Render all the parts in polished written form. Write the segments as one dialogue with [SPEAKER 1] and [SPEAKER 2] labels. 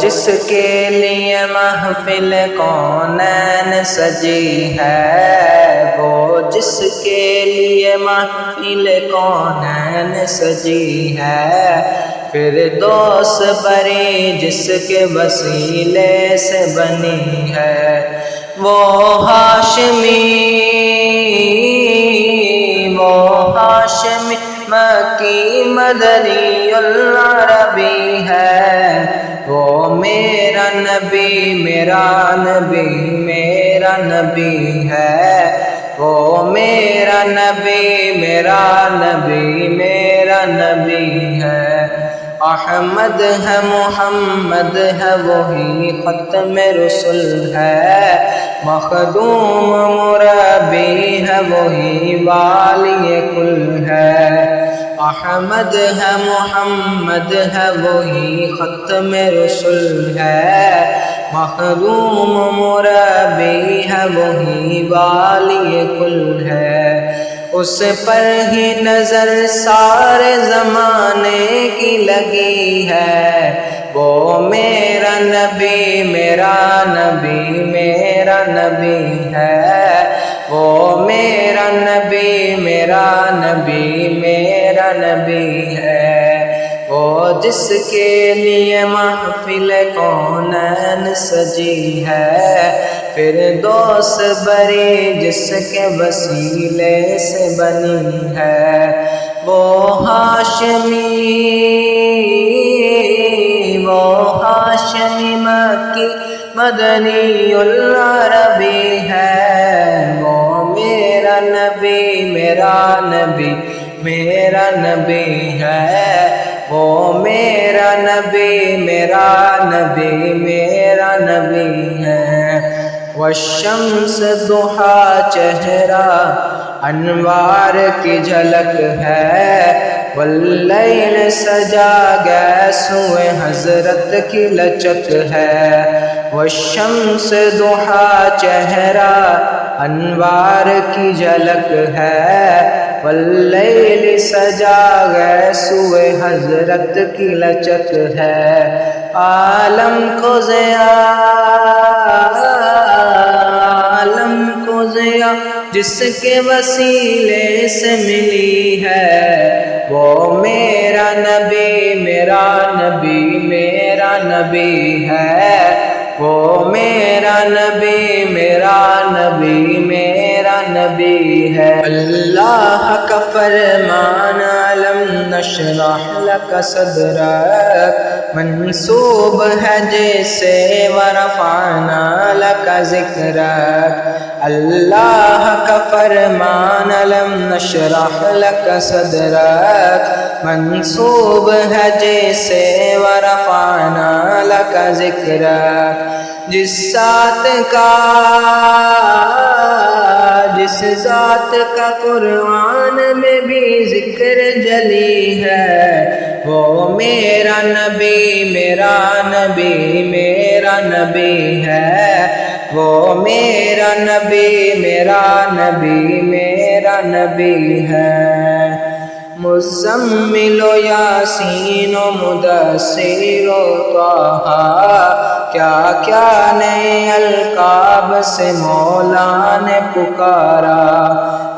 [SPEAKER 1] جس کے لیے محفل کونین سجی ہے، وہ جس کے لیے محفل کونین سجی ہے، فردوس بری جس کے وسیلے سے بنی ہے، وہ ہاشمی مکی مدنی العربی ہے، وہ میرا نبی میرا نبی میرا نبی ہے، وہ میرا نبی میرا نبی میرا نبی ہے۔ احمد ہے محمد ہے وہی ختم رسل ہے، مخدوم مربی ہے وہی والی کل ہے۔ احمد ہے محمد ہے وہی ختم رسل ہے، مخدوم مربی ہے وہی والی کل ہے۔ اس پر ہی نظر سارے زمانے کی لگی ہے، وہ میرا نبی میرا نبی میرا نبی ہے، وہ میرا نبی میرا نبی میرا نبی ہے، وہ جس کے لیے محفل کونین سجی ہے، فردوس بری جس کے وسیلے سے بنی ہے، وہ ہاشمی مکی مدنی العربی ہے، وہ میرا نبی میرا نبی میرا نبی ہے، وہ میرا نبی میرا نبی میرا نبی ہے۔ والشمس ضحا چہرہ انوار کی جھلک ہے، واللیل سجا گیسوئے حضرت کی لچک ہے، والشمس ضحا چہرہ انوار کی جھلک ہے، واللیل سجا گیسوئے حضرت کی لچک ہے، عالم کو ضیا جس کے وسیلے سے ملی ہے، وہ میرا نبی میرا نبی میرا نبی ہے، وہ میرا نبی میرا نبی میرا نبی ہے۔ اللہ کا فرمان علم نشرح لک صدرک منسوب ہے جیسے ورفعنا لک ذکرک، اللہ کا فرمان علم نشرح لک صدرک منسوب ہے جیسے ورفعنا لک ذکرک، جس ذات کا قرآن میں بھی ذکر جلی ہے، وہ میرا نبی میرا نبی میرا نبی ہے، وہ میرا نبی میرا نبی میرا نبی ہے۔ مزمل و یاسین و مدثر و طٰہٰ، کیا کیا نئے القاب سے مولا نے پکارا،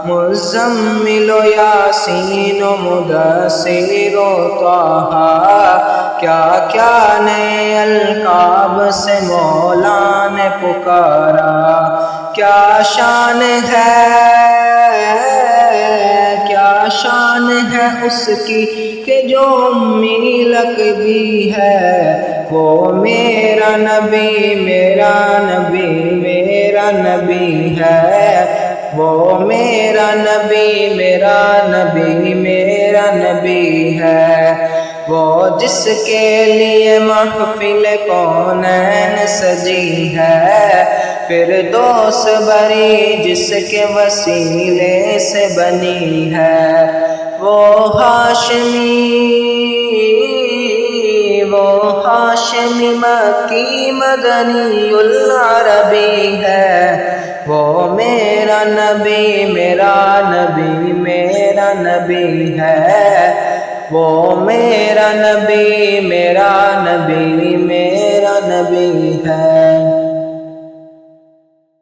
[SPEAKER 1] مزمل و یاسین و مدثر و طٰہٰ، کیا کیا نئے القاب سے مولا نے پکارا، کیا شان ہے اس کی کہ جو امی لقبی ہے، وہ میرا نبی میرا نبی میرا نبی ہے، وہ میرا نبی میرا نبی میرا نبی ہے، وہ جس کے لیے محفل کونین سجی ہے، فردوس بری جس کے وسیلے سے بنی ہے، وہ ہاشمی مکی مدنی العربی ہے، وہ میرا نبی میرا نبی میرا نبی ہے، وہ میرا نبی میرا نبی میرا نبی ہے.